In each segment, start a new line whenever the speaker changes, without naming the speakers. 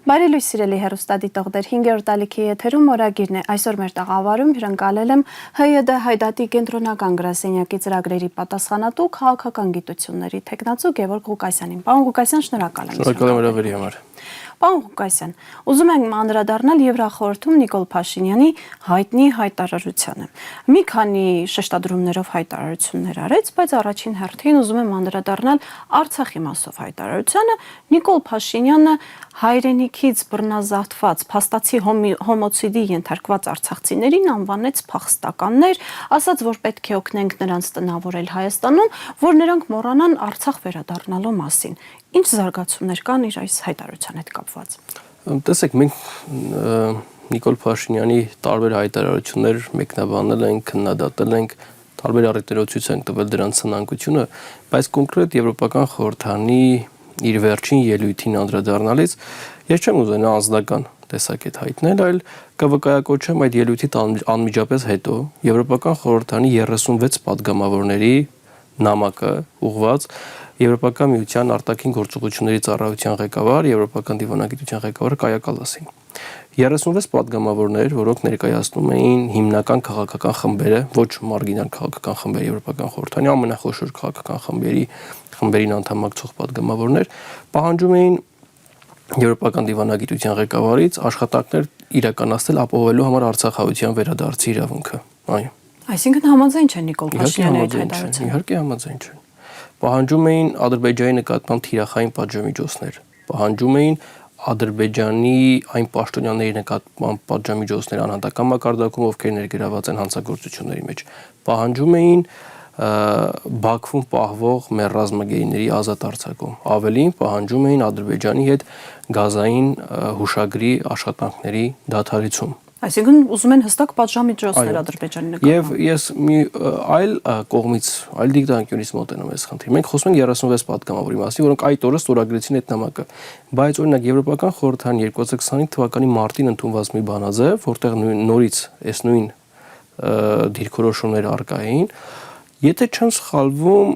Բարելույս սիրելի հեռուստադիտողներ, 5-րդ ալիքի եթերում օրագիրն է։ Այսօր մեր տաղավարում հյուրընկալել եմ ՀՅԴ Հայդատի կենտրոնական գրասենյակի ծրագրերի պատասխանատու քաղաքական գիտությունների թեկնածու Գևորգ Ղուկասյանին։ Պարոն Ղուկասյան, շնորհակալ եմ։
Շնորհակալ եմ հրավերի համար։
Պարոն Ղուկասյան, ուզում ենք անդրադառնալ Եվրախորհրդում Նիկոլ Փաշինյանի հայտնի հայտարարությանը։ Մի քանի շեշտադրումներով հայտարարություններ արեց, բայց առաջին հերթին ուզում եմ անդրադառնալ Արցախի մասով հայտարարությանը։ Նիկոլ Փաշինյանը հայրենիքից բռնազավթված փաստացի հոմոցիդի ենթարկված արցախցիներին անվանեց փախստականներ, ասաց, որ պետք է օգնենք նրանց տնավորել Հայաստանում, որ նրանք մոռանան Արցախ վերադառնալու մասին։ Ինչ զարգացումներ կան իր այս հայտարարության հետ կապված։
Տեսեք, մենք Նիկոլ Փաշինյանի տարբեր հայտարարություններ մեկնաբանել ենք, քննադատել ենք, տարբեր առիթներով ցույց ենք տվել դրանց սնանկությունը, բայց կոնկրետ Եվրոպական խորհրդանի իր վերջին ելույթին անդրադառնալից ես չեմ ուզենա անձնական տեսակետ հայտնել, այլ կվկայակոչեմ այդ ելույթից անմիջապես հետո Եվրոպական խորհրդանի 36 падգամավորների նամակը ուղղված Եվրոպական միության արտաքին գործողությունների ծառայության ղեկավար, Եվրոպական դիվանագիտության ղեկավար Կայա Կալասին։ 36 падգամավորներ, որոնք ներկայացնում էին հիմնական քաղաքական խմբերը, ոչ մարգինալ քաղաքական խմբեր Եվրոպական խորհրդանի ամենախոշոր քաղաքական խմբերին անդամակցող падգամավորներ, պահանջում էին Եվրոպական դիվանագիտության ղեկավարից աշխատանքներ իրականացնել ապահովելու համար արցախահայության վերադարձի իրավունքը։ Այո։
Այսինքն համաձայն չեն Նիկոլ Փաշինյանի այդ հայտարարությանը։
Իհարկե համաձայն չեն։ Պահանջում էին Ադրբեջանի նկատմամբ թիրախային պատժամիջոցներ, պահանջում էին Ադրբեջանի այն պաշտոնյաների նկատմամբ պատժամիջոցներ անհատական մակարդակում, ովքեր ներգրաված են հանցագործությունների մեջ, պահանջում էին Բաքվում պահվող մեր ռազմագերիների ազատ արձակում, ավելին պահանջում էին Ադրբեջանի հետ գազային հուշագրի աշխատանքների դադարեցում։
Այսինքն ուզում են հստակ պատժամիջոցներ Ադրբեջանի նկատմամբ։
Եվ ես մի այլ կողմից, այլ դիտանկյունից մոտենում եմ այս խնդրին։ Մենք խոսում ենք 36 падգամավորի մասին, որոնք այդ օրը ստորագրեցին այդ նամակը։ Բայց օրինակ Եվրոպական խորհրդանի 2025 թվականի մարտին ընդունված մի բանաձև, որտեղ նորից այս նույն դիրքորոշումները արկա էին, եթե չեմ սխալվում,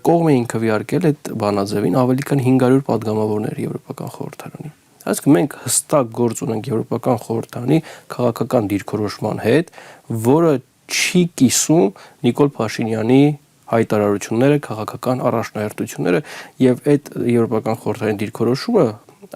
կողմ էին քվեարկել այդ բանաձևին ավելի քան 500 падգամավորներ Եվրոպական խորհրդարանի։ Այսինքն մենք հստակ գործ ունենք Եվրոպական խորհրդանի քաղաքական դիրքորոշման հետ, որը չի կիսում Նիկոլ Փաշինյանի հայտարարությունները, քաղաքական առաջնահերթությունները, եւ այդ Եվրոպական խորհրդանի դիրքորոշումը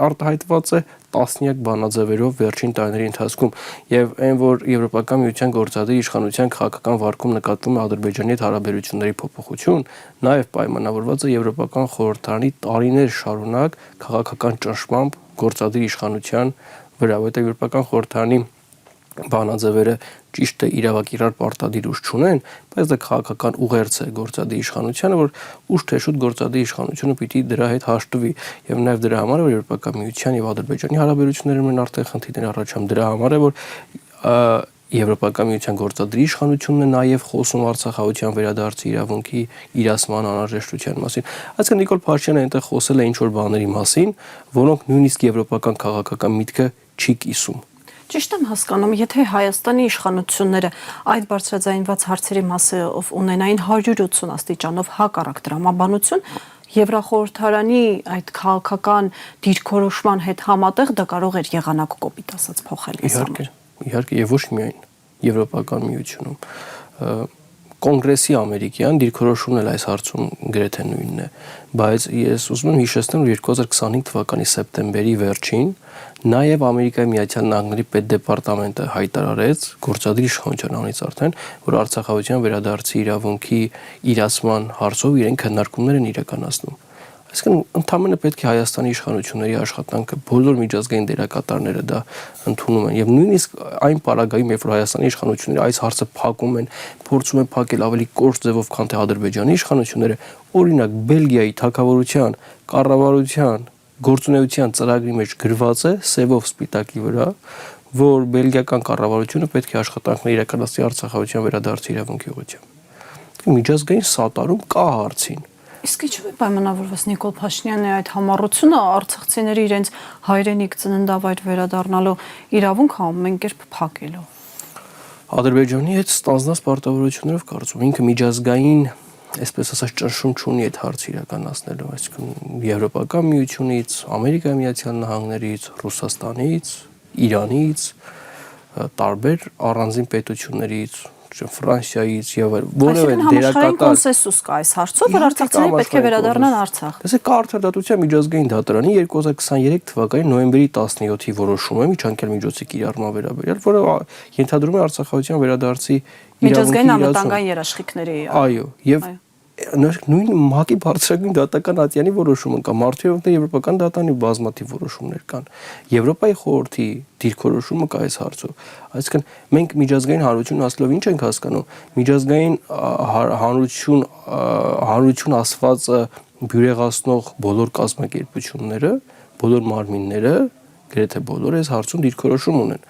արտահայտված է տասնյակ բանաձևերով վերջին տարիների ընթացքում եւ այն որ Եվրոպական միության գործադիր իշխանության քաղաքական վարկում նկատվում է Ադրբեջանի հետ հարաբերությունների փոփոխություն, նաեւ պայմանավորված է Եվրոպական խորհրդանի տարիներ շարունակ քաղաքական ճնշմամբ գործադիր իշխանության վրա, որտեղ Եվրոպական խորհրդանի բանաձևերը ճիշտ է իրավակիրառ պարտադիր ուժ չունեն, բայց դա քաղաքական ուղերձ է գործադիր իշխանությանը, որ ուշ թե շուտ գործադիր իշխանությունը պիտի դրա հետ հաշտվի եւ նաեւ դրա համար որ Եվրոպական միության եւ Ադրբեջանի հարաբերություններում են արդեն խնդիրներ առաջանում, դրա համար է որ Եվրոպական միության գործադիր իշխանությունն է նաեւ խոսում արցախահայության վերադարձի իրավունքի իրացման անհրաժեշտության մասին։ Այսինքն Նիկոլ Փաշինյանը այնտեղ խոսել է ինչ որ բաների մասին, որոնք նույնիսկ եվրոպական քաղաքական միտքը չի կիսում։
Ճիշտ եմ հասկանում, եթե Հայաստանի իշխանությունները այդ բարձրաձայնված հարցերի մասով ունենային 180 աստիճանով հակառակ տրամաբանություն, Եվրախորհրդարանի այդ քաղաքական դիրքորոշման հետ համատեղ դա կարող էր եղանակ կոպիտ ասած փոխել։
Իհարկե, եւ ոչ միայն Եվրոպական միությունում։ Կոնգրեսի ամերիկյան դիրքորոշումն էլ այս հարցում գրեթե նույնն է, բայց ես ուզում եմ հիշեցնել, որ 2025 թվականի սեպտեմբերի վերջին նաև Ամերիկայի Միացյալ Նահանգների պետդեպարտամենտը հայտարարեց գործադիր իշխանության անունից արդեն, որ արցախահայության վերադարձի իրավունքի իրացման հարցով իրենք քննարկումներ են իրականացնում։ Այսինքն ընդհանրապես պետք է Հայաստանի իշխանությունների աշխատանքը բոլոր միջազգային դերակատարները դա ընդունում են եւ նույնիսկ այն պարագայում, երբ որ Հայաստանի իշխանությունները այս հարցը փակում են, փորձում են փակել ավելի կոշտ ձևով, քան թե Ադրբեջանի իշխանությունները, օրինակ Բելգիայի թագավորության կառավարության գործունեության ծրագրի մեջ գրված է սևով սպիտակի վրա, որ բելգիական կառավարությունը պետք է աշխատանքներ իրականացնի արցախահայության վերադարձի իրավունքի ուղղությամբ։ Միջազգային սատարում կա հարցին։
Իսկ ինչու է պայմանավորված Նիկոլ Փաշինյանի այդ համառությունը արցախցիների իրենց հայրենիք ծննդավայր վերադառնալու իրավունքը ամեն կերպ փակելու։
Ադրբեջանի հետ ստանձնած պարտավորություններով կարծում ինքը միջազգային այսպես ասած ճնշում չունի այդ հարցը իրականացնելու, այսինքն Եվրոպական միությունից, Ամերիկայի Միացյալ Նահանգներից, Ռուսաստանից, Իրանից, տարբեր առանձին պետություններից, Ֆրանսիայից եւ որևէ
դերակատար կոնսենսուս կա այս հարցով, որ արցախցիները պետք է վերադառնան Արցախ։
Տեսեք, կա Արդարադատության միջազգային դատարանի 2023 թվականի նոյեմբերի 17-ի որոշումը միջանկյալ միջոցի կիրառման վերաբերյալ, որը ենթադրում է արցախահայության վերադարձի
միջազգային անվտանգային երաշխիքների։
Այո, եւ նույն ՄԱԿ-ի բարձրագույն դատական ատյանի որոշումը կա, Մարդու իրավունքների եվրոպական դատարանի բազմաթիվ որոշումներ կան, Եվրոպայի խորհրդի դիրքորոշումը կա այս հարցով։ Այսինքն մենք միջազգային հանրություն ասելով ինչ ենք հասկանում, միջազգային հանրություն ասվածը բյուրեղացնող բոլոր կազմակերպությունները, բոլոր մարմինները, գրեթե բոլորը այս հարցում դիրքորոշում ունեն։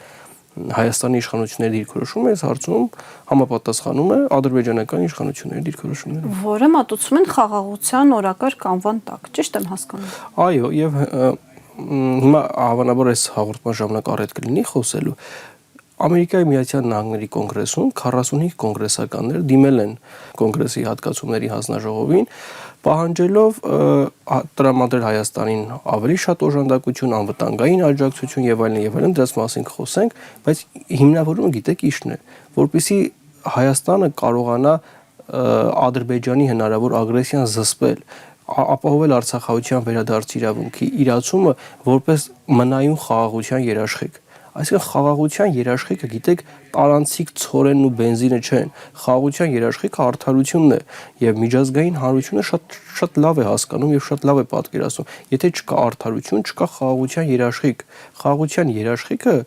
Հայաստանի իշխանությունների դիրքորոշումը այս հարցում համապատասխանում է ադրբեջանական իշխանությունների դիրքորոշումներին։
Որը մատուցում են խաղաղության օրակարգ անվան տակ, ճիշտ եմ հասկանում։
Այո, եւ հիմա հավանաբար այս հաղորդման ժամանակ առիթ կլինի խոսելու Ամերիկայի Միացյալ Նահանգների կոնգրեսում 45 կոնգրեսականներ դիմել են կոնգրեսի հատկացումների հանձնաժողովին, պահանջելով տրամադրել Հայաստանին ավելի շատ օժանդակություն, անվտանգային աջակցություն եւ այլն, դրանց մասին կխոսենք, բայց հիմնավորումը գիտեք ի՞նչն է, որպեսզի Հայաստանը կարողանա Ադրբեջանի հնարավոր ագրեսիան զսպել, ապահովել արցախահայության վերադարձ իրավունքի իրացումը որպես մնայուն խաղաղության երաշխիք։ Այսինքն խաղաղության երաշխիքը, գիտեք, տարանցիկ ցորենն ու բենզինը չեն։ Խաղաղության երաշխիքը արդարությունն է եւ միջազգային հանրությունը շատ լավ է հասկանում եւ շատ լավ է պատկերացնում։ Եթե չկա արդարություն, չկա խաղաղության երաշխիք։ Խաղաղության երաշխիքը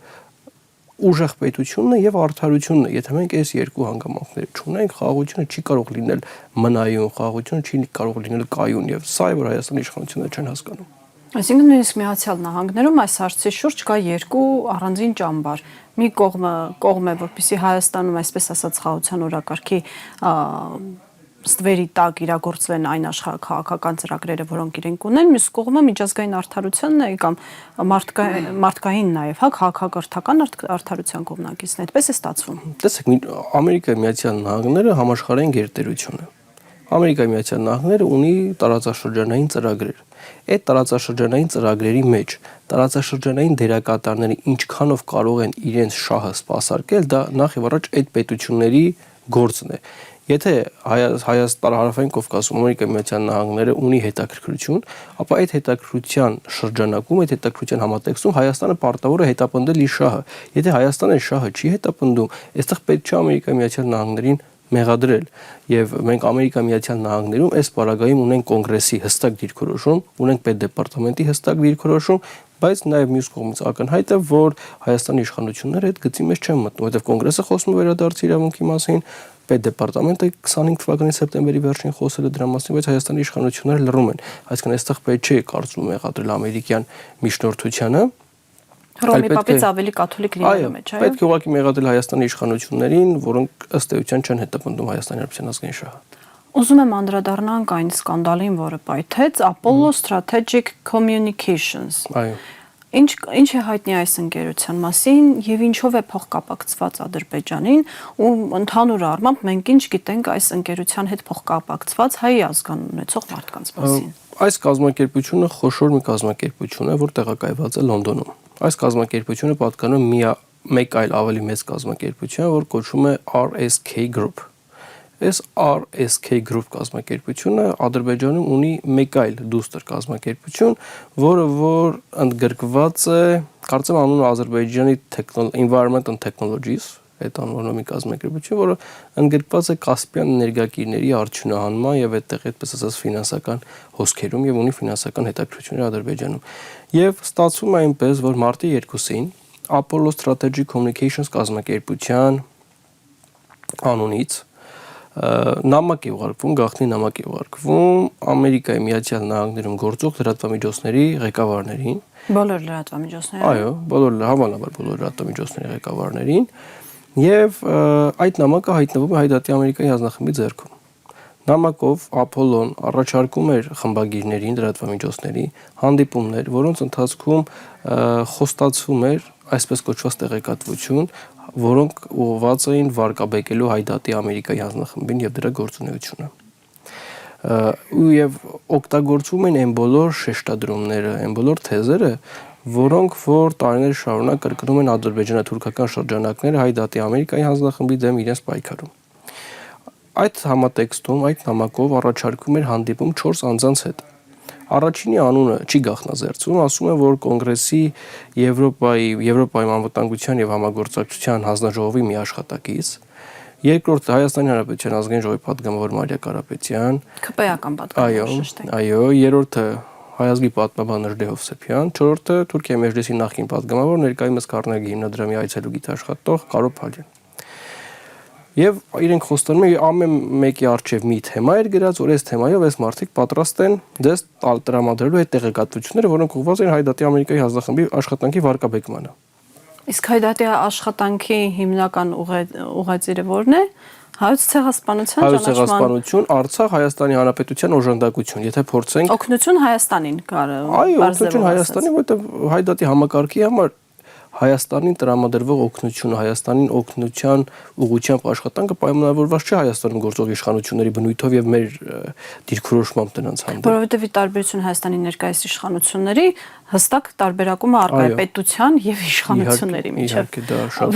ուժեղ պետությունն է եւ արդարությունն է։ Եթե մենք այս երկու հանգամանքները չունենք, խաղաղությունը չի կարող լինել մնայուն, խաղաղությունը չի կարող լինել կայուն եւ սա է, որ Հայաստանի իշխանությունները չեն հասկանում։
Այսինքն նույնիսկ Միացյալ Նահանգներում այս հարցի շուրջ կա երկու առանձին ճամբար։ Մի կողմ է, որպեսզի Հայաստանում, այսպես ասած, խաղաղության օրակարգի ստվերի տակ իրագործվեն այն աշխարհաքաղաքական ծրագրերը, որոնք իրենք ունեն, մյուս կողմը միջազգային արդարությունն է կամ մարդկային նաև, քաղաքակրթական արդարության կողմնակիցն է, այդպես է ստացվում։
Տեսեք, Ամերիկայի Միացյալ Նահանգները համաշխարհային գերտերություն է։ Ամերիկայի Միացյալ Նահանգները ունի տարածաշրջանային ծրագրեր։ Այդ տարածաշրջանային ծրագրերի մեջ տարածաշրջանային դերակատարները ինչքանով կարող են իրենց շահը սպասարկել, դա նախ եւ առաջ այդ պետությունների գործն է։ Եթե Հարավային Կովկասում Ամերիկայի Միացյալ Նահանգները ունի հետաքրքրություն, ապա այդ հետաքրքրության շրջանակում, այդ հետաքրքրության համատեքստում Հայաստանը պարտավոր է հետապնդել իր շահը։ Եթե Հայաստանը շահը չի հետապնդում, այստեղ պետք չէ Ամերիկայի Միացյալ Նահանգներին մեղադրել եւ մենք Ամերիկայի Միացյալ Նահանգներում այս պարագայում ունենք կոնգրեսի հստակ դիրքորոշում, ունենք պետդեպարտամենտի հստակ դիրքորոշում, բայց նաեւ մյուս կողմից ակնհայտ է, որ Հայաստանի իշխանությունները այդ գծի մեջ չեն մտնում, որովհետեւ կոնգրեսը խոսում է վերադարձի իրավունքի մասին, պետդեպարտամենտը 25 թվականի սեպտեմբերի վերջին խոսել է դրա մասին, բայց Հայաստանի իշխանությունները լռում են, այսինքն այստեղ պետք չէ կարծում մեղադրել ամերիկյան միջնորդությանը։
Հռոմի պապից ավելի կաթոլիկ լինելու մեջ, այո։
Պետք է ուղղակի մեղադրել Հայաստանի իշխանություններին, որոնք ըստ էության չեն հետապնդում Հայաստանի Հանրապետության ազգային շահը։
Ուզում եմ անդրադառնանք այն սկանդալին, որը պայթեց Apollo Strategic Communications։
Այո։
Ինչ է հայտնի այս ընկերության մասին եւ ինչով է փոխկապակցված Ադրբեջանին ու ընդհանուր առմամբ մենք ինչ գիտենք այս ընկերության հետ փոխկապակցված հայ ազգանուն ունեցող մարդկանց մասին։
Այս կազմակերպությունը խոշոր մի կազմակերպություն է, որ տեղակայված է Լոնդոնում։ Այս կազմակերպությունը պատկանում է մեկ այլ ավելի մեծ կազմակերպության, որ կոչվում է RSK Group։ Այս RSK Group կազմակերպությունը Ադրբեջանում ունի մեկ այլ դուստր կազմակերպություն, որը որ ընդգրկված է, կարծեմ անունը Ադրբեջանի Environment and Technologies, այդ անվանումի կազմակերպություն, որը ընդգրկված է Կասպյան էներգակիրների արդյունահանման եւ այդտեղ այդպես ասած ֆինանսական հոսքերում եւ ունի ֆինանսական հետաքրքրություններ Ադրբեջանում։ Եվ ստացվում է այնպես, որ մարտի 2-ին Apollo Strategic Communications կազմակերպության անունից նամակ է ուղարկվում, գաղտնի նամակ է ուղարկվում Ամերիկայի Միացյալ Նահանգներում գործող լրատվամիջոցների ղեկավարներին։
Բոլոր լրատվամիջոցները։
Այո, հավանաբար բոլոր լրատվամիջոցների ղեկավարներին, եւ այդ նամակը հայտնվում է Հայդատի Ամերիկայի հանձնախմբի ձեռքում։ Նամակով Apollo-ն առաջարկում էր խմբագիրներին, լրատվամիջոցների հանդիպումներ, որոնց ընթացքում խոստացվում էր այսպես կոչված տեղեկատվություն, որոնք ուղղված էին վարկաբեկելու Հայդատի Ամերիկայի հանձնախմբին եւ դրա գործունեությունը։ ու եւ օգտագործում են այն բոլոր շեշտադրումները, այն բոլոր թեզերը, որոնք որ տարիներ շարունակ կրկնում են ադրբեջանա-թուրքական շրջանակները հայ դատի Ամերիկայի հանձնախմբի դեմ իրենց պայքարում։ Այդ համատեքստում, այդ նամակով առաջարկում էր հանդիպում 4 անձանց հետ։ Առաջինի անունը չի գաղտնազերծվում, ասում են, որ կոնգրեսի Եվրոպայի անվտանգության եւ համագործակցության հանձնաժողովի մի աշխատակից, երկրորդ Հայաստանի Հանրապետության ազգային ժողովի պատգամավոր Մարիա Կարապետյան,
ԿՊ-ական պատգամավոր,
այո, երրորդը Հայազգի պատմաբան Նժդե Հովսեփյան, չորրորդը Թուրքիայի մեջլիսի նախկին պատգամավոր ներկայումս Քարնեգի հիմնադրամի այցելու գիտաշխատող Կարո Փալյան։ Եվ իրենք խոստանում են ամեն մեկի արչև մի թեմա էր գրած, որ այս թեմայով այս մարդիկ պատրաստ են դες տրամադրելու այդ տեղեկատվությունները, որոնք ուղղված են հայ դատի Ամերիկայի հանձնախմբի աշխատանքի վարկաբեկմանը։
Իսկ հայ դատի աշխատանքի հիմնական ուղղաձիգը ո՞րն է։ Հայոց ցեղասպանության
ցեղասպանություն, Արցախ, Հայաստանի Հանրապետության օժանդակություն, եթե փորձենք
օգնություն Հայաստանին կարող։
Այո, օգնություն Հայաստանին, որովհետև հայ դատի համակարգի համար Հայաստանին տրամադրվող օգնությունը, Հայաստանին օգնության ուղղությամբ աշխատանքը պայմանավորված չէ Հայաստանում գործող իշխանությունների բնույթով եւ մեր դիրքորոշմամբ դրանց հանդեպ։
Որովհետեւ ի տարբերություն Հայաստանի ներկայիս իշխանությունների հստակ տարբերակումը առկա է պետության եւ իշխանությունների միջեւ։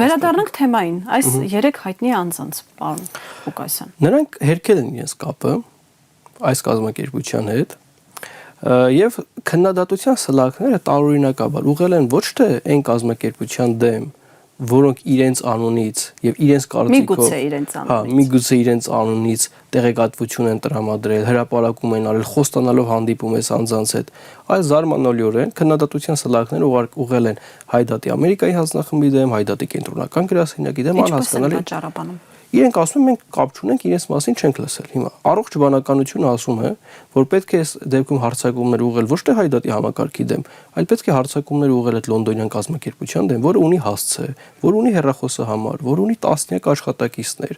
Վերադառնանք թեմային, այս 3 հայտնի անձանց, պարոն Ղուկասյան։
Նրանք հերքել են իրենց կապը այս կազմակերպության հետ եւ քննադատության սլաքները տարօրինակաբար ուղղել են ոչ թե այն կազմակերպության դեմ, որոնք իրենց անունից եւ իրենց կարծիքով միգուցե իրենց անունից տեղեկատվություն են տրամադրել, հրապարակում են արել, խոստանալով հանդիպում այս անձանց հետ, այլ զարմանալիորեն քննադատության սլաքները ուղղել են հայ դատի Ամերիկայի հանձնախմբի դեմ, հայ դատի կենտրոնական գրասենյակի դեմ, անհասկանալի։ Իրենք ասում են մենք կապ չունենք, իրենց մասին չենք լսել։ Հիմա առողջ բանականությունը ասում է, որ պետք է այս դեպքում հարձակումներ ուղղել ոչ թե հայ դատի համակարգի դեմ, այլ պետք է հարձակումներ ուղղել այդ լոնդոնյան կազմակերպության դեմ, որը ունի հասցե, որ ունի հեռախոսահամար, որ ունի տասնյակ աշխատակիցներ,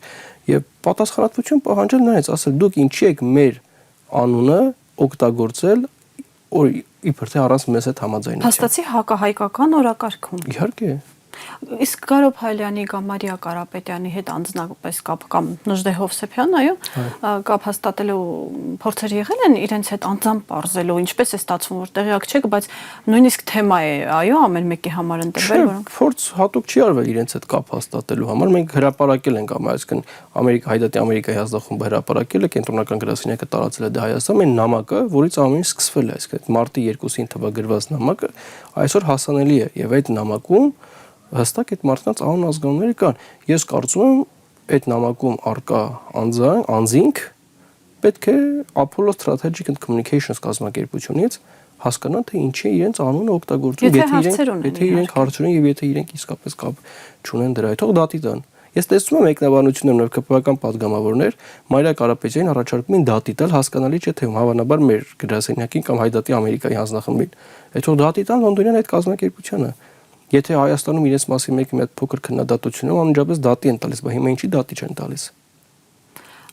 եւ պատասխանատվություն պահանջել նրանց, ասել դուք ինչի եք մեր անունը օգտագործել իբր թե առանց մեզ հետ համաձայնության։
Հաստատի հակահայկական օրակարգում։
Իհարկե։
Իսկ Կարո Փալյանի կամ Մարիա Կարապետյանի հետ անձնապես կապ կամ Նժդե Հովսեփյան, այո, կապ հաստատելու փորձեր եղել են իրենց հետ անձամբ բարձելու, ինչպես է ստացվում, որ տեղյակ չեք, բայց նույնիսկ թեմա է, այո, ամեն մեկի համար ընտրվել, որոնք
փորձ հատուկ չի արվել իրենց հետ կապ հաստատելու համար։ Մենք հրապարակել ենք այսինքն հայ դատի Ամերիկայի հանձնախումբը հրապարակել է, կենտրոնական գրասենյակը տարածել է դա Հայաստանում այն նամակը, որից ամեն ինչ սկսվել է, այսինքն մարտի 2-ին թվագրված նամակը այսօր հասանելի է եւ այդ նամակում հստակ այդ մարդկանց անուն ազգանունները կան։ Ես կարծում եմ այդ նամակում արկա անձինք պետք է Apollo Strategic and Communications կազմակերպությունից հասկանան թե ինչի է իրենց անունը օգտագործում, եթե իրենք հարցեր ունեն եւ եթե իրենք իսկապես կապ չունեն դրա հետ, թող դատի տան։ Ես տեսնում եմ մեկնաբանություններն ու ԿՊ-ական պատգամավորներ Մարիա Կարապետյանին առաջարկում են դատի տալ, հասկանալի չէ թե հավանաբար մեր գրասենյակին կամ հայ դատի Ամերիկայի հանձնախմբին։ Այդ թող դատի տան լոնդոնյան այդ կազմակերպությանը։ Եթե Հայաստանում իրենց մասին մեկ փոքր քննադատություն ունեն, անմիջապես դատի են տալիս, բայց հիմա ինչի դատի չեն տալիս։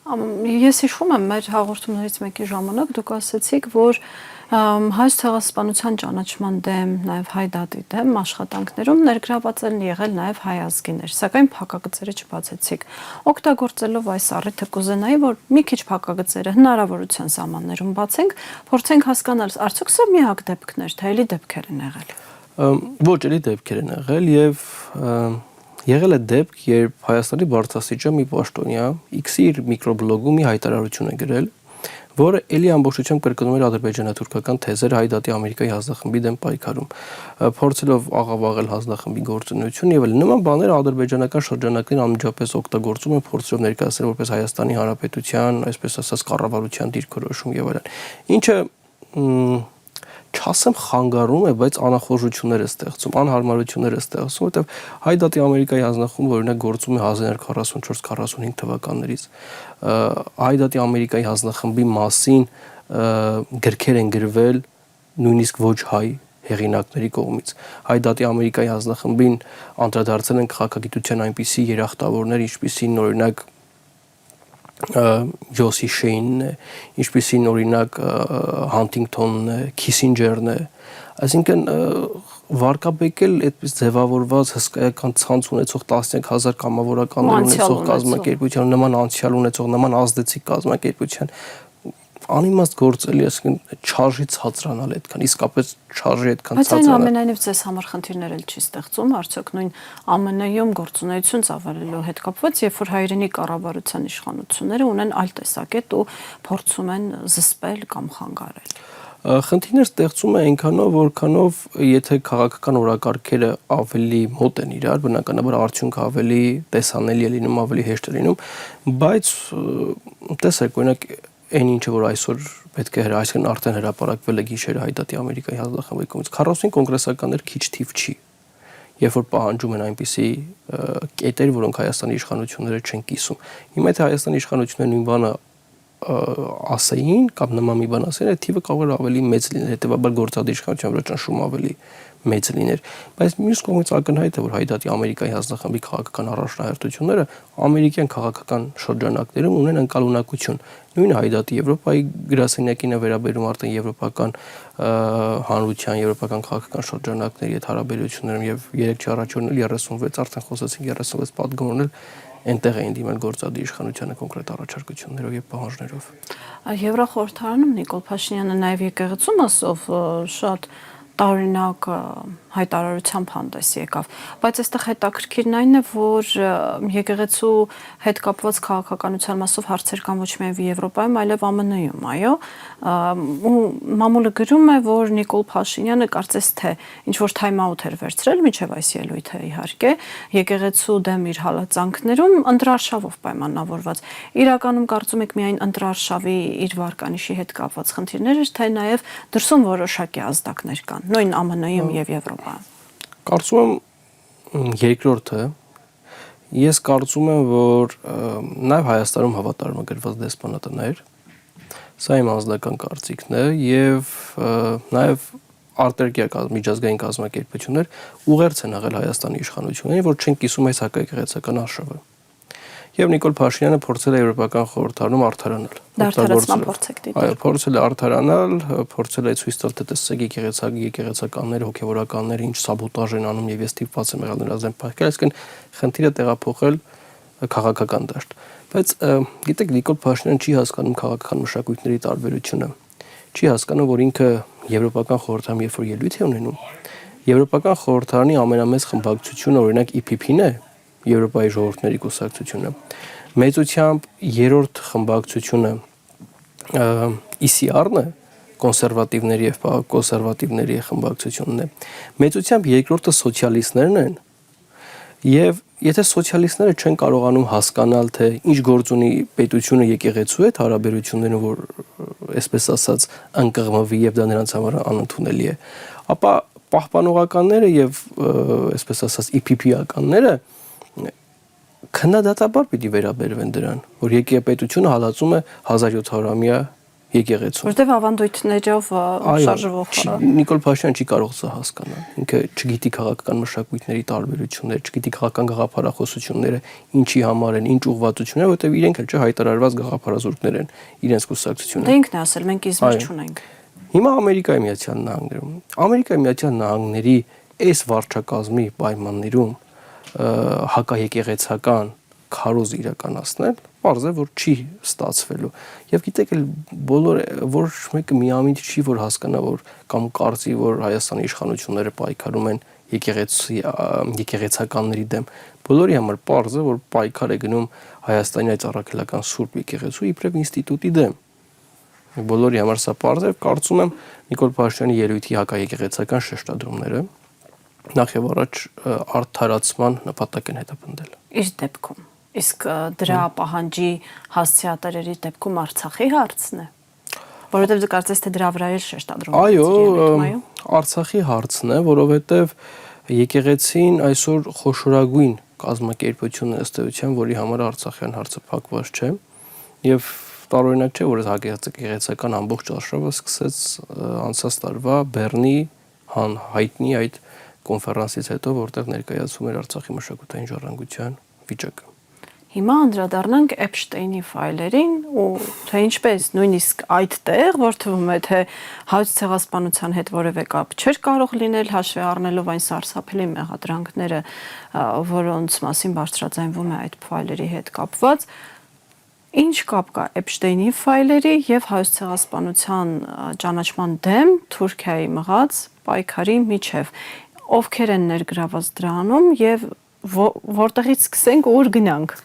Ես հիշում եմ մեր հաղորդումներից մեկի ժամանակ դուք ասացիք, որ հայոց ցեղասպանության ճանաչման դեմ, նաև հայ դատի դեմ աշխատանքներում ներգրաված են եղել նաև հայ ազգիներ, սակայն փակագծերը չբացեցիք։ Օգտագործելով այս առիթը կուզենայի, որ մի քիչ փակագծերը հնարավորության սահմաններում բացենք, փորձենք հասկանալ, արդյոք սա միակ դեպքն էր, թե էլի դեպքեր են եղել։
Ոչ, էլի դեպքեր են եղել եւ եղել է դեպք, երբ Հայաստանի բարձրաստիճան մի պաշտոնյա X-ի իր միկրոբլոգում մի հայտարարություն է գրել, որը էլի ամբողջությամբ կրկնում էր ադրբեջանա-թուրքական թեզերը հայ դատի Ամերիկայի հանձնախմբի դեմ պայքարում, փորձելով աղավաղել հանձնախմբի գործունեություն եւ նման բաները ադրբեջանական շրջանակին անմիջապես օգտագործում են փորձելով ներկայացնել որպես Հայաստանի Հանրապետության, այսպես ասած, կառավարության դիրքորոշում եւ այլն։ Ինչը չասեմ խանգարում է, բայց անախորժություններ է ստեղծում, անհարմարություններ է ստեղծում, որովհետև հայ դատի Ամերիկայի հանձնախումբը օրինակ գործում է 1944-45 թվականներից։ Հայ դատի Ամերիկայի հանձնախմբի մասին գրքեր են գրվել նույնիսկ ոչ հայ հեղինակների կողմից։ Հայ դատի Ամերիկայի հանձնախմբին անդրադարձել են քաղաքագիտության այնպիսի երախտավորներ, ինչպիսին օրինակ Յոսի Շեյնն է, ինչպիսին օրինակ Հանթինգթոնն է, Քիսինջերն է, այսինքն վարկաբեկել այդպես ձևավորված հսկայական ցանց ունեցող տասնյակ հազար կամավորականներ ունեցող կազմակերպության, նման անցյալ ունեցող, նման ազդեցիկ կազմակերպության անիմաստ գործելի, այսինքն չարժից հացրանալ այդքան, իսկապես չարժի այդքան
Բայց այն
հացրանալ։
ամենայնիվ ձեզ համար խնդիրներ էլ չի ստեղծում, արդյոք նույն ԱՄՆ-ում գործունեություն ծավալելու հետ կապված, երբ որ հայրենի կառավարության իշխանությունները ունեն այլ տեսակետ ու փորձում են զսպել կամ խանգարել։
Խնդիրներ ստեղծում է այնքանով, որքանով եթե քաղաքական օրակարգերը ավելի մոտ են իրար, բնականաբար արդյունքը ավելի տեսանելի է լինում, ավելի հեշտ է լինում, բայց տեսեք, օրինակ այն ինչը որ այսօր պետք է այսինքն արդեն հրապարակվել է գիշերը Հայդատի Ամերիկայի հանձնախմբի կողմից 40 կոնգրեսականներ քիչ թիվ չի, երբ որ պահանջում են այնպիսի կետեր, որոնք Հայաստանի իշխանությունները չեն կիսում։ Հիմա եթե Հայաստանի իշխանությունները նույն բանը ասեին կամ նման մի բան ասեին, այդ թիվը կարող էր ավելի մեծ լինել, հետեւաբար գործադիր իշխանության վրա ճնշումը ավելի մեծ լիներ, բայց մյուս կողմից ակնհայտ է, որ Հայդատի Ամերիկայի հանձնախմբի քաղաքական առաջնահերթությունները ամերիկյան քաղաքական շրջանակներում ունեն ընկալունակություն։ Նույնը Հայդատի Եվրոպայի գրասենյակին է վերաբերում արդեն եվրոպական հանրության, եվրոպական քաղաքական շրջանակների հետ հարաբերություններում եւ 3 առաջորդ 36 արդեն խոսեցինք 36 պատգամներ այնտեղ էին դիմել գործադիր իշխանությանը կոնկրետ առաջարկություններով եւ պահանջներով։
Եվրախորհրդարանում Նիկոլ Փաշինյանը նաեւ եկեղեցու մասով շատ տարօրինակ հայտարարությամբ հանդես եկավ, բայց այստեղ հետաքրքիրն այն է, որ եկեղեցու հետ կապված քաղաքականության մասով հարցեր կան ոչ միայն Եվրոպայում, այլև ԱՄՆ-ում, այո, ու մամուլը գրում է, որ Նիկոլ Փաշինյանը կարծես թե ինչ որ time out էր վերցրել մինչև այս ելույթը իհարկե, եկեղեցու դեմ իր հալածանքներում ընտրարշավով պայմանավորված։ Իրականում կարծում եք միայն ընտրարշավի իր վարկանիշի հետ կապված խնդիրներ էր, թե նաև դրսում որոշակի ազդակներ կան, նույն ԱՄՆ-ում եւ Եվրոպայում։
Կարծում եմ երկրորդը, ես կարծում եմ, որ նաև Հայաստանում հավատարմը գրված դեսպանատներ, սա իմ անձնական կարծիքն է եւ նաև արտերկրյա միջազգային կազմակերպություններ ուղերձ են աղել Հայաստանի իշխանություններին, որ չեն կիսում այս հակաեկեղեցական արշավը։ Եվ Նիկոլ Փաշինյանը փորձել է Եվրոպական խորհրդարանում արդարանալ։
Դարձարացման փորձեք դիտել։
Այո, փորձել է արդարանալ, փորձել է ցույց տալ, թե տեսեք եկեղեցականները, հոգևորականները ինչ սաբոտաժ են անում եւ ես ստիպված եմ եղել նրանց դեմ փախել, այսինքն խնդիրը տեղափոխել քաղաքական դաշտ։ Բայց գիտեք, Նիկոլ Փաշինյանը չի հասկանում քաղաքական մշակույթների տարբերությունը։ Չի հասկանում, որ ինքը Եվրոպական խորհրդարանում երբ որ ելույթ է ունենում, Եվրոպական խորհրդարանի ամենամեծ խմբակցությունը օրինակ EPP-ն է, Եվրոպայի ժողովուրդների կուսակցությունը, մեծությամբ երրորդ խմբակցությունը ECR-ն է, կոնսերվատիվների եւ կոնսերվատիվների խմբակցությունն է, մեծությամբ երկրորդը սոցիալիստներն են, եւ եթե սոցիալիստները չեն կարողանում հասկանալ, թե ինչ գործ ունի պետությունը եկեղեցու հետ հարաբերություններում, որ այսպես ասած անկղմվի եւ դա նրանց համար անընդունելի է, ապա պահպանողականները եւ այսպես ասած EPP-ականները քննադատաբար պիտի վերաբերվեն դրան, որ եկեղեցությունը հալածում է 1700-ամյա եկեղեցուն։
Որտեւ ավանդույթներով շարժվող
Նիկոլ Փաշինյանը չի կարող սա հասկանալ։ Ինքը չգիտի քաղաքական մշակույթների տարբերությունները, չգիտի քաղաքական գաղափարախոսությունները, ինչի համար են, ինչ ուղղվածություններ, որտեւ իրենք էլ հայտարարված գաղափարազուրկներ են իրենց կուսակցությունը։
Դա ինքն է ասել, մենք իզմիր չունենք։
Հիմա Ամերիկայի Միացյալ Նահանգներում, Ամերիկայի Միացյալ Նահանգների այս վարչակազմի պայմաններում հակաեկեղեցական քարոզ իրականացնել, պարզ է, որ չի ստացվելու։ Եվ գիտեք, բոլոր ոչ մեկը միամիտ չի, որ հասկանա, որ կամ կարծի, որ Հայաստանի իշխանությունները պայքարում են եկեղեցականների դեմ։ Բոլորի համար պարզ է, որ պայքար է գնում Հայաստանի այդ առաքելական Սուրբ եկեղեցու իբրև ինստիտուտի դեմ։ Բոլորի համար սա պարզ է, կարծում եմ Նիկոլ Փաշինյանի ելույթի հակաեկեղեցական շեշտադրումները նախ եւ առաջ արդարացման նպատակ են հետապնդել։
Իր դեպքում իսկ դրա պահանջի հասցեատերերի դեպքում Արցախի հարցն է, որովհետև դուք կարծես թե դրա վրա էլ շեշտադրում եք։
Այո, Արցախի հարցն է, որովհետև եկեղեցին այսօր խոշորագույն կազմակերպություն ըստ էության, որի համար Արցախյան հարցը փակված չէ, եւ տարօրինակ չէ, որ եկեղեցական ամբողջ արշավը սկսեց անցած տարվա Բեռնի հայտնի այդ կոնֆերանսից հետո, որտեղ ներկայացում էր Արցախի մշակութային ժառանգության վիճակը։
Հիմա անդրադառնանք Էփշտեյնի ֆայլերին ու թե ինչպես նույնիսկ այդտեղ, որ թվում է թե հայոց ցեղասպանության հետ որևէ կապ չէր կարող լինել, հաշվի առնելով այն սարսափելի մեղադրանքները, որոնց մասին բարձրաձայնվում է այդ ֆայլերի հետ կապված, Ինչ կապ կա Էփշտեյնի ֆայլերի եւ Հայոց ցեղասպանության ճանաչման դեմ Թուրքիայի մղած պայքարի միջև, ովքեր են ներգրաված դրանում եւ որտեղից սկսենք ու ուր գնանք։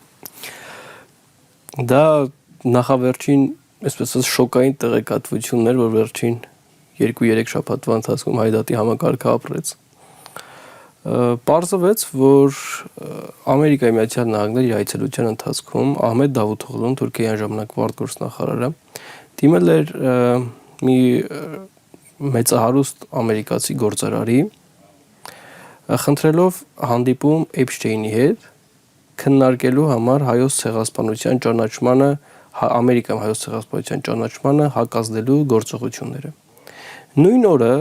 Դա նախավերջին, այսպես ասած, շոկային տեղեկատվություններ, որ վերջին 2-3 շաբաթվա ընթացքում Հայդատի համակարգը ապրեց։ Պարզվեց, որ Ամերիկայի Միացյալ Նահանգների իր այցելության ընթացքում Ահմեդ Դավութօղլուն, Թուրքիայի ժամանակվա արտգործնախարարը, դիմել էր մի մեծահարուստ ամերիկացի գործարարի, խնդրելով հանդիպում Էփշտեյնի հետ քննարկելու համար հայոց ցեղասպանության ճանաչմանը, Ամերիկայում հայոց ցեղասպանության ճանաչմանը հակազդելու գործողությունները։ Նույն օրը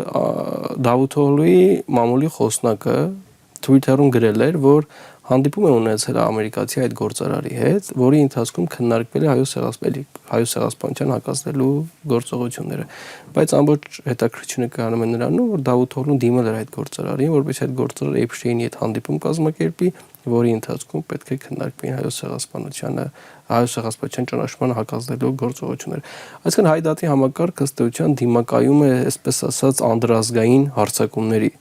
Դավութօղլուի մամուլի խոսնակը Twitter-ում գրել էր, որ հանդիպում է ունեցել ամերիկացի այդ գործարարի հետ, որի ընթացքում քննարկվել է հայոց ցեղասպանության հակազդելու գործողությունները։ Բայց ամբողջ հետաքրքրությունը կանում է նրանում, որ Դավութօղլուն դիմել էր այդ գործարարին, որպեսզի այդ գործարարը Էփշտեյնի հետ հանդիպում կազմակերպի, որի ընթացքում պետք է քննարկվեին հայոց ցեղասպանության ճանաչմանը հակազդելու գործողությունները։ Այսինքն Հայդատի համակարգը ըստ էության դիմակայում է, այսպես ասած, անդրազգային հարձակումների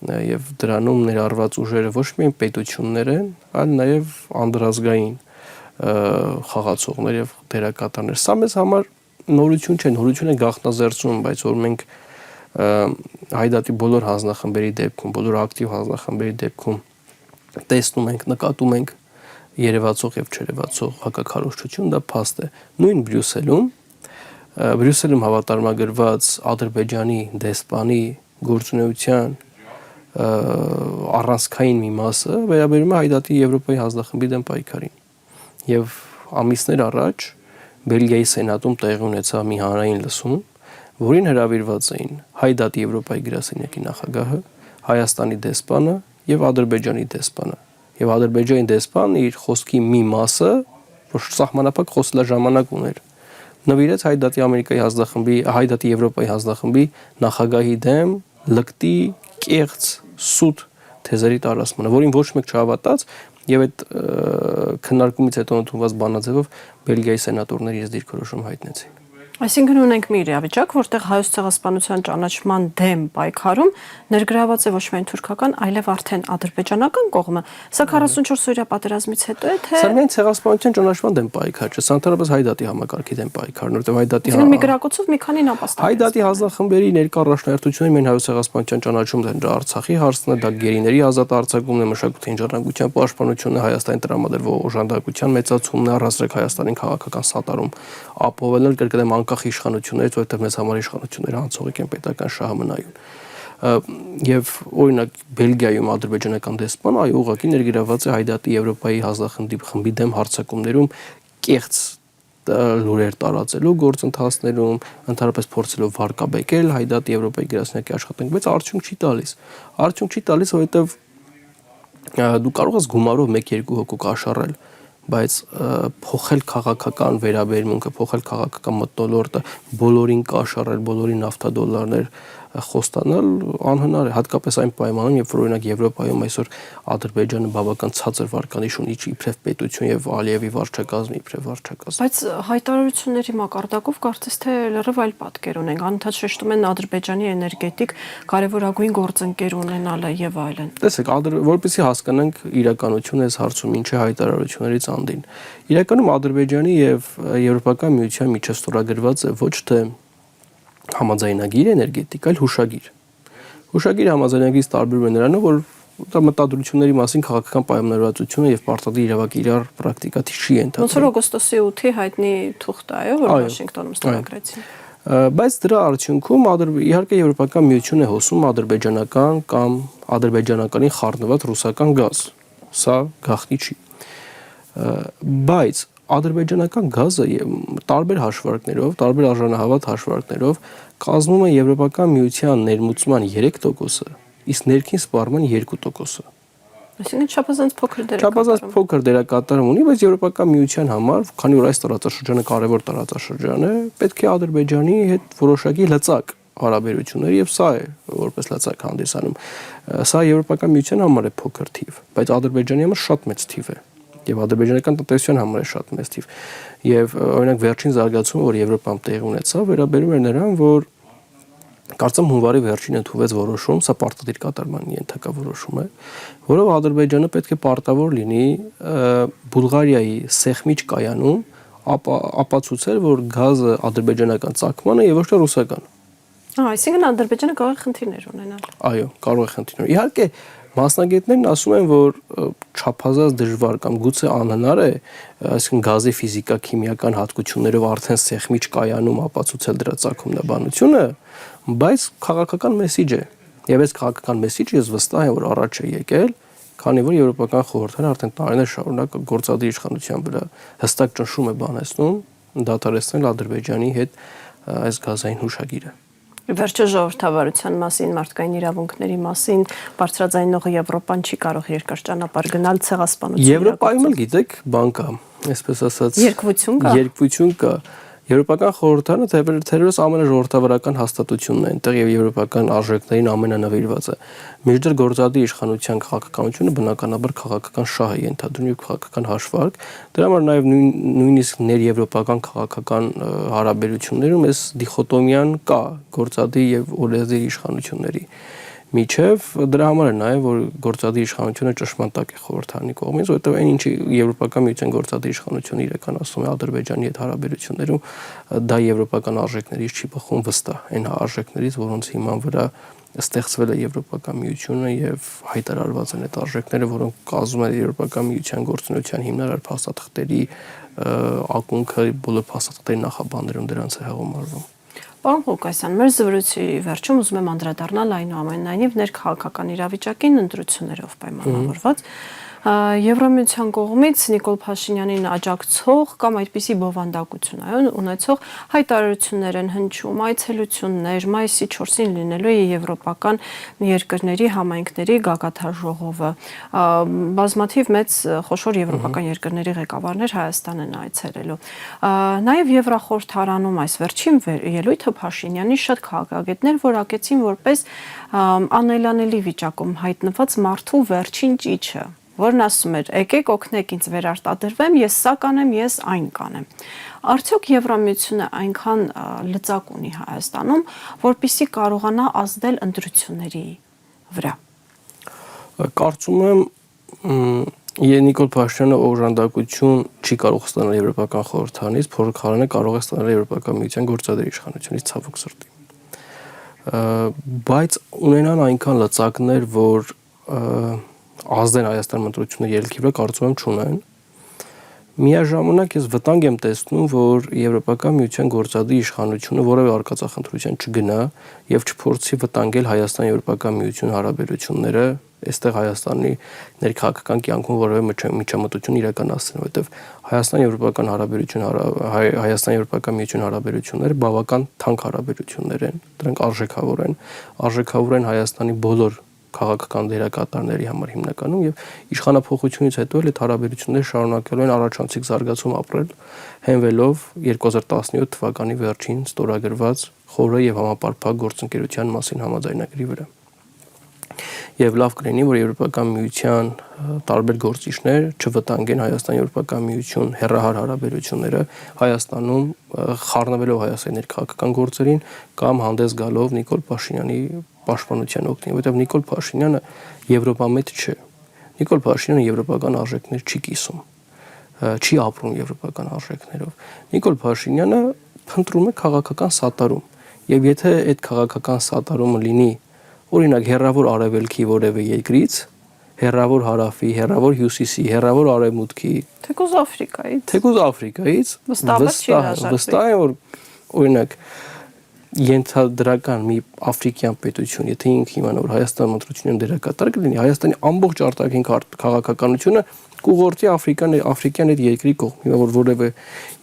եւ դրանում ներառված ուժերը ոչ միայն պետություններ են, այլ նաեւ անդրազգային խաղացողներ եւ դերակատարներ։ Սա մեզ համար նորություն չէ, նորություն է գաղտնազերծում, բայց որ մենք Հայդատի բոլոր հանձնախմբերի դեպքում, բոլոր ակտիվ հանձնախմբերի դեպքում տեսնում ենք, նկատում ենք երևացող եւ չերևացող հակաքարոզչություն, դա փաստ է։ Նույն Բրյուսելում հավատարմագրված Ադրբեջանի դեսպանի գործունեության առանցքային մի մասը վերաբերում է Հայդատի Եվրոպայի հանձնախմբի դեմ պայքարին։ Եվ ամիսներ առաջ Բելգիայի սենատում տեղի ունեցավ մի հանրային լսում, որին հրավիրված էին Հայդատի Եվրոպայի գրասենյակի նախագահը, Հայաստանի դեսպանը եւ Ադրբեջանի դեսպանը։ Եվ Ադրբեջանի դեսպանը իր խոսքի մի մասը, որ սահմանափակ խոսելաժամանակ ուներ, նվիրեց Հայդատի Ամերիկայի հանձնախմբի, Հայդատի Եվրոպայի հանձնախմբի նախագահի դեմ լկտի, կեղծ, սուտ թեզերի տարածմանը, որին ոչ մեկ չհավատաց, եւ այդ քննարկումից հետո ընդունված բանաձևով Բելգիայի սենատորները իրենց դիրքորոշում հայտնեցին։
Այսինքն ունենք մի իրավիճակ, որտեղ հայոց ցեղասպանության ճանաչման դեմ պայքարում ներգրաված է ոչ միայն թուրքական, այլև արդեն ադրբեջանական կողմը։ Սա 44-օրյա պատերազմից հետո է, թե…
Սա միայն ցեղասպանության ճանաչման դեմ պայքար չէ, սա ընդհանրապես Հայդատի համակարգի դեմ պայքարն է, որտեղ Հայդատի
մի գրակոցով մի քանի նապաստակ։
Հայդատի հանձնախմբերի ներկա առաջնահերթությունը միայն հայոց ցեղասպանության ճանաչումն է, դա Արցախի հարցն է, դա գերիների ազատ արձակումն է, մշակութային ժառանգության պաշտպանությունն է, Հայաստանի տրամադրվող օժանդակության մեծացումն է, առհասարակ Հայաստանին քաղաքական սատարում ապահովելն, կրկնեմ, անկախ իշխանություններից, որովհետև մեզ համար իշխանությունները անցողիկ են պետական շահմնայուն։ Եվ օրինակ Բելգիայում ադրբեջանական դեսպանը այո ուղղակի ներգրաված է Հայդատի Եվրոպայի հանձնախմբի դեմ հարձակումներում, կեղծ լուրեր տարածելու գործընթացներում, ընդհանրապես փորձելով վարկաբեկել Հայդատի Եվրոպայի գրասենյակի աշխատանքը, բայց արդյունք չի տալիս։ Արդյունք չի տալիս, որովհետև դու կարող ես գումարով 1-2 հոգու կաշառել, բայց փոխել քաղաքական վերաբերմունքը, փոխել քաղաքական մթնոլորտը, բոլորին կաշառել, բոլորին նավթադոլարներ խոստանալ անհնար է, հատկապես այն պայմաններում, երբ որ օրինակ Եվրոպայում այսօր Ադրբեջանը բավական ցածր վարկանիշ ունի իբրև պետություն եւ Ալիևի վարչակազմը իբրև վարչակազմ։
Բայց հայտարարությունների մակարդակով կարծես թե լրիվ այլ պատկեր ունենք, անընդհատ շեշտում են Ադրբեջանի էներգետիկ կարևորագույն գործընկեր ունենալը եւ այլն։
Տեսեք, որպեսզի հասկանանք իրականությունը այս հարցում ինչ է հայտարարություններից անդին։ Իրականում Ադրբեջանի եւ Եվրոպական միության միջև ստորագրված է ոչ թե համաձայնագիր էներգետիկ, այլ հուշագիր։ Հուշագիր համաձայնագիրից տարբերվում է նրանով, որ դա մտադրությունների մասին քաղաքական պայմանավորվածությունը եւ պարտադիր իրավական իրար պրակտիկա չի ենթադրում։
Ոնց որ օգոստոսի 8-ի հայտնի թուղթը, այո, որ Վաշինգտոնում ստորագրեցին։
Բայց դրա արդյունքում իհարկե Եվրոպական միությունն է հոսում ադրբեջանական կամ ադրբեջանականին խառնված ռուսական գազ։ Սա գաղտնի չի։ Բայց ադրբեջանական գազը տարբեր հաշվարկներով, տարբեր արժանահավատ հաշվարկներով կազմում է Եվրոպական միության ներմուծման 3%-ը, իսկ ներքին սպառման 2%-ը։
Այսինքն չափազանց փոքր դերակատարում։
Չափազանց փոքր դերակատարում ունի, բայց Եվրոպական միության համար, քանի որ այս տարածաշրջանը կարևոր տարածաշրջան է, պետք է Ադրբեջանի հետ որոշակի լծակ հարաբերություններ եւ սա է որպես լծակ հանդիսանում։ Սա Եվրոպական միության համար է փոքր թիվ, բայց Ադրբեջանի համար շատ մեծ թիվ է։ եւ ադրբեջանական տնտեսության համար է շատ մեծ թիվ։ Եվ օրինակ վերջին զարգացումը, որ Եվրոպայում տեղի ունեցավ, վերաբերում է նրան, որ կարծեմ հունվարի վերջին ընդունվեց որոշում, սա պարտադիր կատարման ենթակա որոշում է, որով Ադրբեջանը պետք է պարտավոր լինի Բուլղարիայի Սեխմիչ կայանում ապացուցել, որ գազը ադրբեջանական ծագման է եւ ոչ թե ռուսական։
Այսինքն Ադրբեջանը կարող է խնդիրներ ունենալ։
Այո, կարող է խնդիրներ։ Իհարկե, մասնագետներն ասում են, որ չափազանց դժվար կամ գուցե անհնար է, այսինքն գազի ֆիզիկա-քիմիական հատկություններով արդեն Սեխմիչ կայանում ապացուցել դրա ծագումնաբանությունը, բայց քաղաքական մեսիջ է։ Եվ այս քաղաքական մեսիջը ես վստահ եմ, որ առաջ է եկել, քանի որ Եվրոպական խորհուրդը արդեն տարիներ շարունակ գործադիր իշխանության վրա հստակ ճնշում է բանեցնում դադարեցնել Ադրբեջանի հետ այս գազային հուշագիրը։
Վերջը ժողովրդավարության մասին, մարդկային իրավունքների մասին բարձրաձայնողը Եվրոպան չի կարող երկար ճանապարհ գնալ ցեղասպանություն։
Եվրոպայում էլ գիտեք, բան կա, այսպես ասած, երկվություն կա։ Եվրոպական խորհրդարանը թերևս ամենաժողովրդավարական հաստատությունն է, այնտեղ եւ եվրոպական արժեքներին ամենանվիրված է։ Միջդեռ գործադիր իշխանության քաղաքականությունը բնականաբար քաղաքական շահ է ենթադրում եւ քաղաքական հաշվարկ։ Դրա համար նաեւ նույնիսկ ներեվրոպական քաղաքական հարաբերություններում այս դիխոտոմիան կա գործադիր եւ օրենսդիր իշխանությունների միջև, դրա համար է նաև որ գործադիր իշխանությունը ճշմարտ տակ է խորհրդարանի կողմից, որովհետև այն ինչի Եվրոպական միության գործադիր իշխանությունը իրականացնում է Ադրբեջանի հետ հարաբերություններում, դա եվրոպական արժեքներից չի բխում վստահ, այն արժեքներից, որոնց հիման վրա ստեղծվել է Եվրոպական միությունը եւ հայտարարված են այդ արժեքները, որոնք կազմում են Եվրոպական միության գործունեության հիմնարար փաստաթղթերի ակունքը, բոլոր փաստաթղթերի նախաբաններում դրանց է հաղորդում։
Պարոն Ղուկասյան, մեր զրույցի վերջում ուզում եմ անդրադառնալ այնուամենայնիվ ներքաղաքական իրավիճակին ընտրություններով պայմանավորված Եվրամիության կողմից Նիկոլ Փաշինյանին աջակցող կամ այդպիսի բովանդակություն ունեցող հայտարարություններ են հնչում, այցելություններ, մայիսի 4-ին լինելու է եվրոպական երկրների համայնքների գագաթար ժողովը։ Բազմաթիվ մեծ խոշոր եվրոպական երկրների ղեկավարներ Հայաստան են այցելելու։ Նաև Եվրախորհրդարանում այս վերջին ելույթը Փաշինյանի շատ քաղաքագետներ որակեցին որպես անելանելի վիճակում հայտնված մարդու վերջին ճիչը, որն ասում էր, եկեք օգնեք ինձ վերարտադրվեմ, ես սա կանեմ, ես այն կանեմ։ Արդյոք Եվրամիությունը այնքան լծակ ունի Հայաստանում, որպեսզի կարողանա ազդել ընտրությունների վրա։
Կարծում եմ, Նիկոլ Փաշինյանը օժանդակություն չի կարող ստանալ Եվրոպական խորհրդարանից, փորձարանը կարող է ստանալ Եվրոպական միության գործադիր իշխանությունից ցավոք սրտի։ Բայց ունենան այնքան լծակներ, որ ազդեն Հայաստան ընտրությունների ելքի վրա, կարծում եմ չունեն։ Միաժամանակ ես վտանգ եմ տեսնում, որ Եվրոպական միության գործադիր իշխանությունը որևէ արկածախնդրության չգնա եւ չփորձի վտանգել Հայաստան-Եվրոպական միություն հարաբերությունները, այստեղ Հայաստանի ներքաղաքական կյանքում որևէ միջամտություն իրականացնել, որովհետեւ Հայաստան-Եվրոպական միություն հարաբերությունները բավական թանկ հարաբերություններ են, դրանք արժեքավոր են Հայաստանի բոլոր քաղաքական դերակատարների համար հիմնականում եւ իշխանափոխությունից հետո էլ այդ հարաբերությունները շարունակելու են առաջանցիկ զարգացում ապրել, հենվելով 2017 թվականի վերջին ստորագրված խորը եւ համապարփակ գործընկերության մասին համաձայնագրի վրա։ Եվ լավ կլինի, որ Եվրոպական միության տարբեր գործիչներ չվտանգեն Հայաստան-Եվրոպական միություն հեռահար հարաբերությունները Հայաստանում խառնվելով Հայաստանի ներքաղաքական գործերին կամ հանդես գալով Նիկոլ Փաշինյանի պաշտպանության օգտին, որովհետև Նիկոլ Փաշինյանը եվրոպամետ չէ։ Նիկոլ Փաշինյանը եվրոպական արժեքներ չի կիսում, չի ապրում եվրոպական արժեքներով։ Նիկոլ Փաշինյանը փնտրում է քաղաքական սատարում, եւ եթե այդ քաղաքական սատարումը լինի, օրինակ հեռավոր արևելքի որևէ երկրից, հեռավոր հարավի, հեռավոր հյուսիսի, հեռավոր արևմուտքի,
թեկուզ Աֆրիկայից,
վստահ եմ, որ օրինակ ենթադրական մի աֆրիկյան պետություն, եթե ինքը իմանա, որ Հայաստան ընտրությունում դերակատար կլինի, Հայաստանի ամբողջ արտաքին քաղաքականությունը կուղղորդի աֆրիկյան այդ երկրի կողմ, հիմա որ որևէ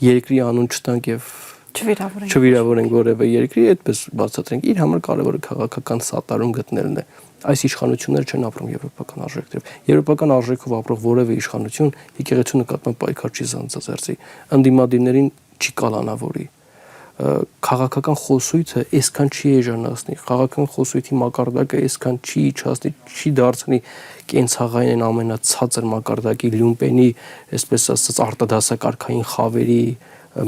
երկրի անուն չտանք եւ չվիրավորենք որևէ երկրի, այդպես բացատրենք, իր համար կարևորը քաղաքական սատարում գտնելն է։ Այս իշխանությունները չեն ապրում եվրոպական արժեքներով։ Եվրոպական արժեքով ապրող որևէ իշխանություն եկեղեցու նկատմամբ պայքար չի զանցածերծի, ընդդիմադիրներին չի կալանավորի, քաղաքական խոսույթը այսքան չի էժանացնի, քաղաքական խոսույթի մակարդակը այսքան չի իջացնի, չի դարձնի կենցաղային այն ամենացածր մակարդակի լյումպենի, այսպես ասած արտադասակարգային խավերի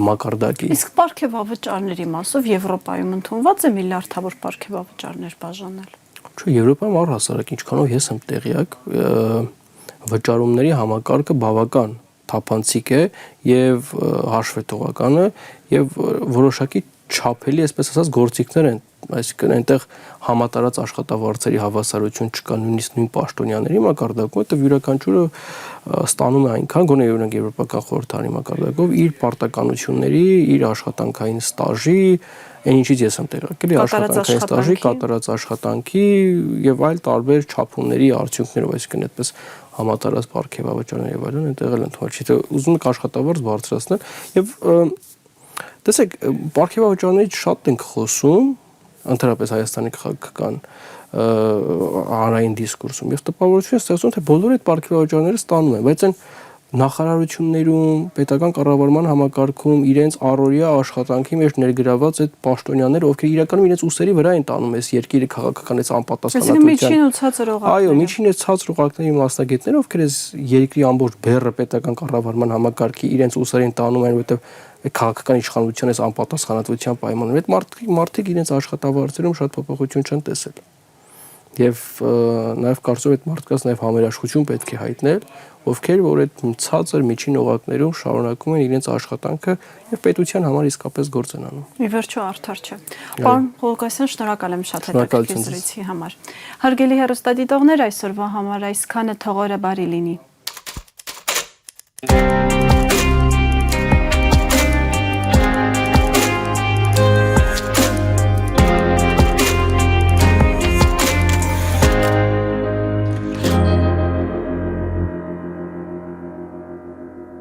մակարդակի։
Իսկ պարգևավճարների մասով Եվրոպայում ընդունված է միլիարդավոր պարգևավճարներ բաժանել։
Չէ, Եվրոպայում առհասարակ ինչքանով ես եմ տեղյակ, վճարումների համակարգը բավական թափանցիկ է եւ հաշվետվողականը եւ որոշակի չափելի, այսպես ասած, գործիքներ են, այսինքն այնտեղ համատարած աշխատավարձերի հավասարություն չկա նույնիսկ նույն պաշտոնյաների մակարդակում, որտեղ յուրաքանչյուրը ստանում է այնքան, գոնե օրինակ Եվրոպական խորհրդարանի մակարդակով իր պարտականությունների, իր աշխատանքային ստաժի, այն ինչից ես եմ տեղակել, աշխատանքային ստաժի, կատարած աշխատանքի եւ այլ տարբեր չափումների արդյունքներով, այսինքն այդպես համատարած պարգևավճարներ եւ այլն այնտեղ էլ ընդունվել չի, թե ուզում եք աշխատավարձ բարձրացնել եւ տեսեք, պարգևավճարներից շատ ենք խոսում, ընդհանրապես Հայաստանի քաղաքական հանրային դիսկուրսում եւ տպավորություն է ստեղծում, թե բոլոր այդ պարգևավճարները ստանում են, բայց այն նախարարություններում, պետական կառավարման համակարգում իրենց առօրյա աշխատանքի մեջ ներգրաված այդ պաշտոնյաները, ովքեր իրականում իրենց ուսերի վրա են տանում այս երկիրը քաղաքական այս անպատասխանատվության։
Միջին ու ցածր օղակները։
Այո, միջին ու ցածր օղակների մասնագետները, ովքեր այս երկրի ամբողջ բեռը պետական կառավարման համակարգի իրենց ուսերին տանում են, որովհետև քաղաքական իշխանության այս անպատասխանատվության պայմաններում այդ մարդիկ իրենց աշխատավարձերում շատ փոփոխություն չեն տեսել։ Եվ նաև կարծում եմ այդ մարդկանց նաև համերաշխություն պետք է հայտնել, ովքեր որ այդ ցածր միջին օղակներում շարունակում են իրենց աշխատանքը եւ պետության համար իսկապես գործ են անում։
Ի վերջո արդար չէ։ Պարոն Ղուկասյան, շնորհակալ եմ շատ հետաքրքիր զրույցի համար։ Հարգելի հեռուստադիտողներ, այսօրվա համար այսքանը, թողորը բարի լինի։